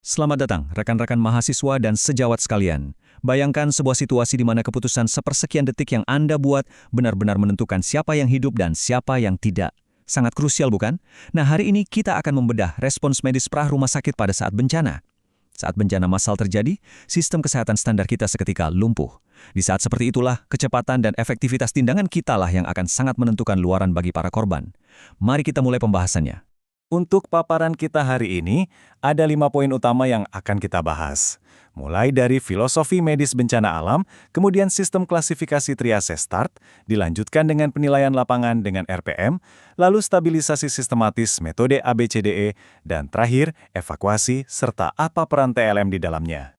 Selamat datang, rekan-rekan mahasiswa dan sejawat sekalian. Bayangkan sebuah situasi di mana keputusan sepersekian detik yang Anda buat benar-benar menentukan siapa yang hidup dan siapa yang tidak. Sangat krusial, bukan? Nah, hari ini kita akan membedah respons medis pra-rumah sakit pada saat bencana. Saat bencana massal terjadi, sistem kesehatan standar kita seketika lumpuh. Di saat seperti itulah, kecepatan dan efektivitas tindakan kitalah yang akan sangat menentukan luaran bagi para korban. Mari kita mulai pembahasannya. Untuk paparan kita hari ini, ada 5 poin utama yang akan kita bahas. Mulai dari filosofi medis bencana alam, kemudian sistem klasifikasi triase START, dilanjutkan dengan penilaian lapangan dengan RPM, lalu stabilisasi sistematis metode ABCDE, dan terakhir, evakuasi serta apa peran TLM di dalamnya.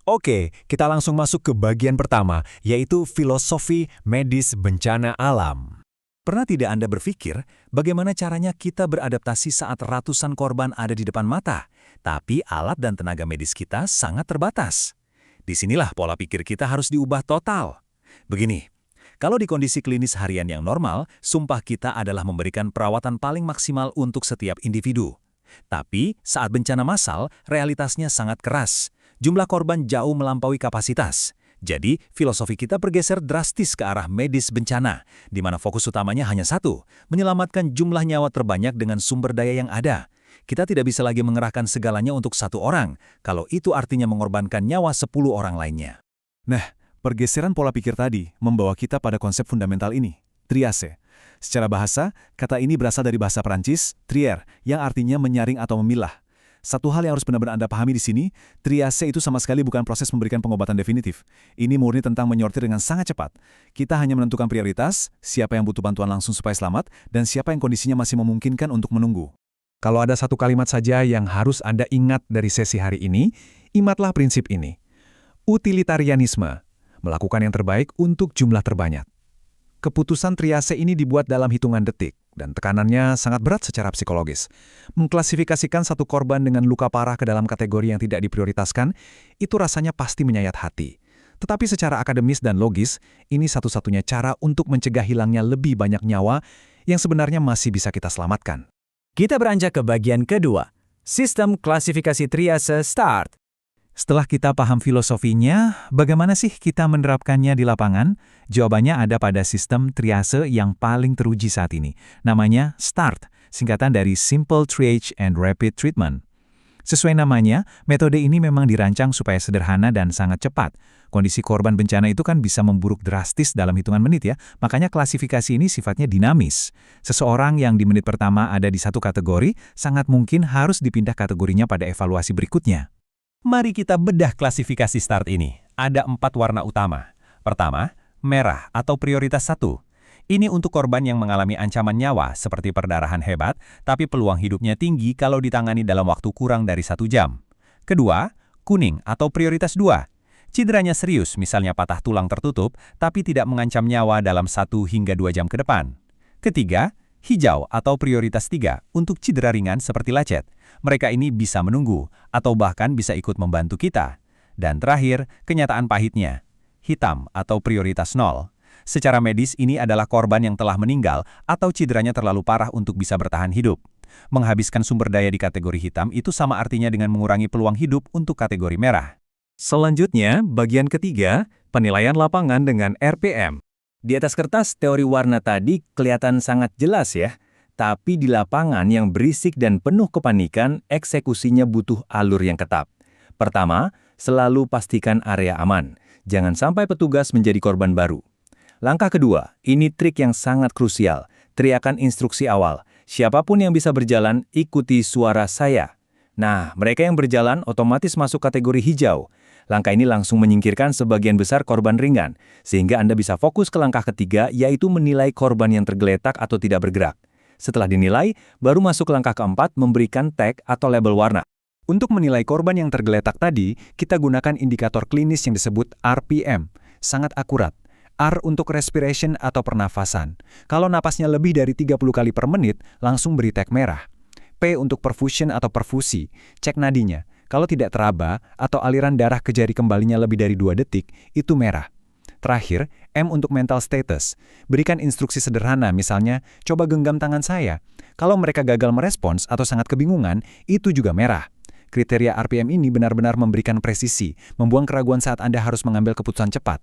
Oke, kita langsung masuk ke bagian pertama, yaitu filosofi medis bencana alam. Pernah tidak Anda berpikir bagaimana caranya kita beradaptasi saat ratusan korban ada di depan mata, tapi alat dan tenaga medis kita sangat terbatas? Disinilah pola pikir kita harus diubah total. Begini, kalau di kondisi klinis harian yang normal, sumpah kita adalah memberikan perawatan paling maksimal untuk setiap individu. Tapi saat bencana massal, realitasnya sangat keras. Jumlah korban jauh melampaui kapasitas. Jadi, filosofi kita bergeser drastis ke arah medis bencana, di mana fokus utamanya hanya satu, menyelamatkan jumlah nyawa terbanyak dengan sumber daya yang ada. Kita tidak bisa lagi mengerahkan segalanya untuk satu orang, kalau itu artinya mengorbankan nyawa 10 orang lainnya. Nah, pergeseran pola pikir tadi membawa kita pada konsep fundamental ini, triase. Secara bahasa, kata ini berasal dari bahasa Perancis, trier, yang artinya menyaring atau memilah. Satu hal yang harus benar-benar Anda pahami di sini, triase itu sama sekali bukan proses memberikan pengobatan definitif. Ini murni tentang menyortir dengan sangat cepat. Kita hanya menentukan prioritas, siapa yang butuh bantuan langsung supaya selamat, dan siapa yang kondisinya masih memungkinkan untuk menunggu. Kalau ada satu kalimat saja yang harus Anda ingat dari sesi hari ini, ingatlah prinsip ini. Utilitarianisme, melakukan yang terbaik untuk jumlah terbanyak. Keputusan triase ini dibuat dalam hitungan detik, dan tekanannya sangat berat secara psikologis. Mengklasifikasikan satu korban dengan luka parah ke dalam kategori yang tidak diprioritaskan, itu rasanya pasti menyayat hati. Tetapi secara akademis dan logis, ini satu-satunya cara untuk mencegah hilangnya lebih banyak nyawa yang sebenarnya masih bisa kita selamatkan. Kita beranjak ke bagian kedua, sistem klasifikasi triase START. Setelah kita paham filosofinya, bagaimana sih kita menerapkannya di lapangan? Jawabannya ada pada sistem triase yang paling teruji saat ini. Namanya START, singkatan dari Simple Triage and Rapid Treatment. Sesuai namanya, metode ini memang dirancang supaya sederhana dan sangat cepat. Kondisi korban bencana itu kan bisa memburuk drastis dalam hitungan menit ya, makanya klasifikasi ini sifatnya dinamis. Seseorang yang di menit pertama ada di satu kategori, sangat mungkin harus dipindah kategorinya pada evaluasi berikutnya. Mari kita bedah klasifikasi START ini. Ada 4 warna utama. Pertama, merah atau prioritas 1. Ini untuk korban yang mengalami ancaman nyawa seperti perdarahan hebat, tapi peluang hidupnya tinggi kalau ditangani dalam waktu kurang dari 1 jam. Kedua, kuning atau prioritas 2. Cederanya serius, misalnya patah tulang tertutup, tapi tidak mengancam nyawa dalam 1 hingga 2 jam ke depan. Ketiga, hijau atau prioritas 3 untuk cedera ringan seperti lecet. Mereka ini bisa menunggu, atau bahkan bisa ikut membantu kita. Dan terakhir, kenyataan pahitnya. Hitam atau prioritas 0. Secara medis ini adalah korban yang telah meninggal atau cederanya terlalu parah untuk bisa bertahan hidup. Menghabiskan sumber daya di kategori hitam itu sama artinya dengan mengurangi peluang hidup untuk kategori merah. Selanjutnya, bagian ketiga, penilaian lapangan dengan RPM. Di atas kertas, teori warna tadi kelihatan sangat jelas ya. Tapi di lapangan yang berisik dan penuh kepanikan, eksekusinya butuh alur yang ketat. Pertama, selalu pastikan area aman. Jangan sampai petugas menjadi korban baru. Langkah kedua, ini trik yang sangat krusial. Teriakan instruksi awal. Siapapun yang bisa berjalan, ikuti suara saya. Nah, mereka yang berjalan otomatis masuk kategori hijau. Langkah ini langsung menyingkirkan sebagian besar korban ringan, sehingga Anda bisa fokus ke langkah ketiga, yaitu menilai korban yang tergeletak atau tidak bergerak. Setelah dinilai, baru masuk langkah keempat memberikan tag atau label warna. Untuk menilai korban yang tergeletak tadi, kita gunakan indikator klinis yang disebut RPM. Sangat akurat. R untuk respiration atau pernafasan. Kalau napasnya lebih dari 30 kali per menit, langsung beri tag merah. P untuk perfusion atau perfusi. Cek nadinya. Kalau tidak teraba atau aliran darah ke jari kembalinya lebih dari 2 detik, itu merah. Terakhir, M untuk mental status. Berikan instruksi sederhana, misalnya, coba genggam tangan saya. Kalau mereka gagal merespons atau sangat kebingungan, itu juga merah. Kriteria RPM ini benar-benar memberikan presisi, membuang keraguan saat Anda harus mengambil keputusan cepat.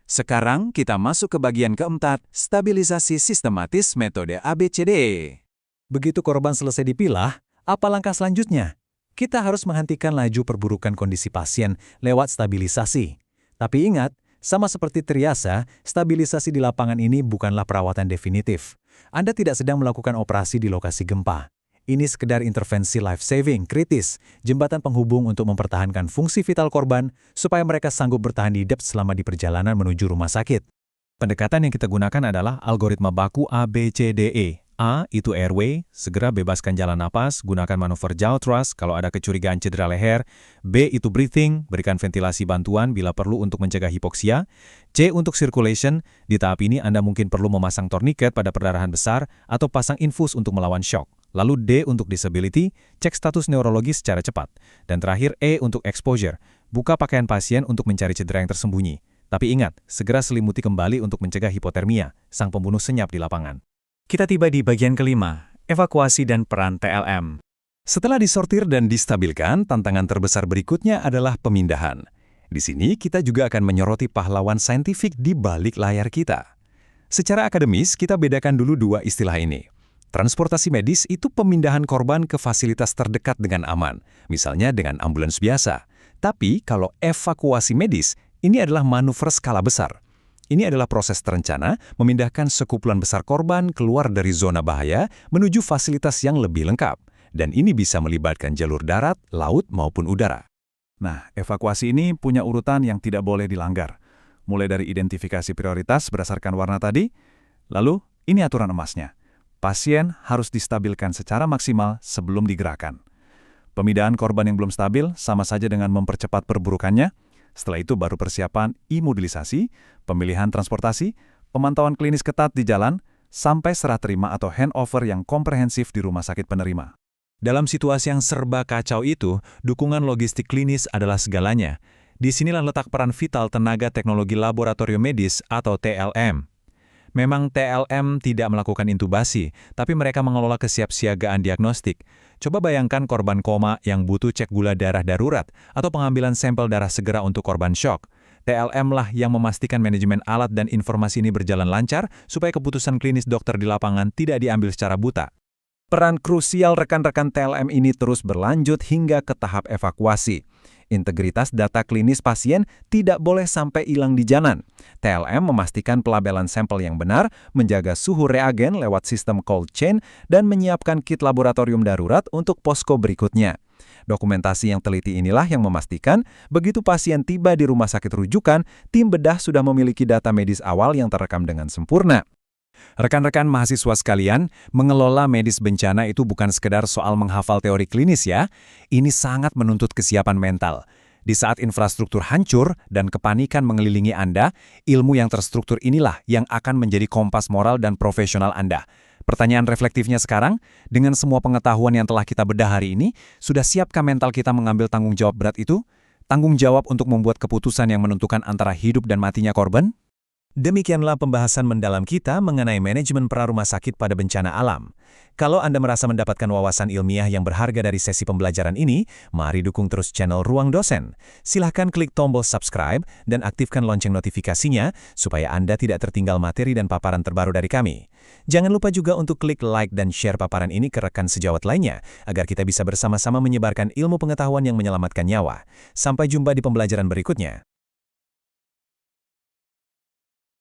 Sekarang kita masuk ke bagian keempat, stabilisasi sistematis metode ABCDE. Begitu korban selesai dipilah, apa langkah selanjutnya? Kita harus menghentikan laju perburukan kondisi pasien lewat stabilisasi. Tapi ingat, sama seperti triase, stabilisasi di lapangan ini bukanlah perawatan definitif. Anda tidak sedang melakukan operasi di lokasi gempa. Ini sekedar intervensi life-saving kritis, jembatan penghubung untuk mempertahankan fungsi vital korban supaya mereka sanggup bertahan hidup selama di perjalanan menuju rumah sakit. Pendekatan yang kita gunakan adalah algoritma baku ABCDE. A itu airway, segera bebaskan jalan napas, gunakan manuver jaw thrust kalau ada kecurigaan cedera leher. B itu breathing, berikan ventilasi bantuan bila perlu untuk mencegah hipoksia. C untuk circulation, di tahap ini Anda mungkin perlu memasang torniket pada perdarahan besar atau pasang infus untuk melawan shock. Lalu D untuk disability, cek status neurologi secara cepat. Dan terakhir E untuk exposure, buka pakaian pasien untuk mencari cedera yang tersembunyi. Tapi ingat, segera selimuti kembali untuk mencegah hipotermia, sang pembunuh senyap di lapangan. Kita tiba di bagian kelima, evakuasi dan peran TLM. Setelah disortir dan distabilkan, tantangan terbesar berikutnya adalah pemindahan. Di sini kita juga akan menyoroti pahlawan saintifik di balik layar kita. Secara akademis, kita bedakan dulu dua istilah ini. Transportasi medis itu pemindahan korban ke fasilitas terdekat dengan aman, misalnya dengan ambulans biasa. Tapi kalau evakuasi medis, ini adalah manuver skala besar. Ini adalah proses terencana memindahkan sekumpulan besar korban keluar dari zona bahaya menuju fasilitas yang lebih lengkap. Dan ini bisa melibatkan jalur darat, laut, maupun udara. Nah, evakuasi ini punya urutan yang tidak boleh dilanggar. Mulai dari identifikasi prioritas berdasarkan warna tadi, lalu ini aturan emasnya. Pasien harus distabilkan secara maksimal sebelum digerakkan. Pemindahan korban yang belum stabil sama saja dengan mempercepat perburukannya. Setelah itu baru persiapan imobilisasi, pemilihan transportasi, pemantauan klinis ketat di jalan, sampai serah terima atau handover yang komprehensif di rumah sakit penerima. Dalam situasi yang serba kacau itu, dukungan logistik klinis adalah segalanya. Disinilah letak peran vital tenaga teknologi laboratorium medis atau TLM. Memang TLM tidak melakukan intubasi, tapi mereka mengelola kesiapsiagaan diagnostik. Coba bayangkan korban koma yang butuh cek gula darah darurat atau pengambilan sampel darah segera untuk korban shock. TLM lah yang memastikan manajemen alat dan informasi ini berjalan lancar supaya keputusan klinis dokter di lapangan tidak diambil secara buta. Peran krusial rekan-rekan TLM ini terus berlanjut hingga ke tahap evakuasi. Integritas data klinis pasien tidak boleh sampai hilang di jalan. TLM memastikan pelabelan sampel yang benar, menjaga suhu reagen lewat sistem cold chain, dan menyiapkan kit laboratorium darurat untuk posko berikutnya. Dokumentasi yang teliti inilah yang memastikan begitu pasien tiba di rumah sakit rujukan, tim bedah sudah memiliki data medis awal yang terekam dengan sempurna. Rekan-rekan mahasiswa sekalian, mengelola medis bencana itu bukan sekedar soal menghafal teori klinis ya. Ini sangat menuntut kesiapan mental. Di saat infrastruktur hancur dan kepanikan mengelilingi Anda, ilmu yang terstruktur inilah yang akan menjadi kompas moral dan profesional Anda. Pertanyaan reflektifnya sekarang, dengan semua pengetahuan yang telah kita bedah hari ini, sudah siapkah mental kita mengambil tanggung jawab berat itu? Tanggung jawab untuk membuat keputusan yang menentukan antara hidup dan matinya korban? Demikianlah pembahasan mendalam kita mengenai manajemen pra-rumah sakit pada bencana alam. Kalau Anda merasa mendapatkan wawasan ilmiah yang berharga dari sesi pembelajaran ini, mari dukung terus channel Ruang Dosen. Silahkan klik tombol subscribe dan aktifkan lonceng notifikasinya supaya Anda tidak tertinggal materi dan paparan terbaru dari kami. Jangan lupa juga untuk klik like dan share paparan ini ke rekan sejawat lainnya, agar kita bisa bersama-sama menyebarkan ilmu pengetahuan yang menyelamatkan nyawa. Sampai jumpa di pembelajaran berikutnya.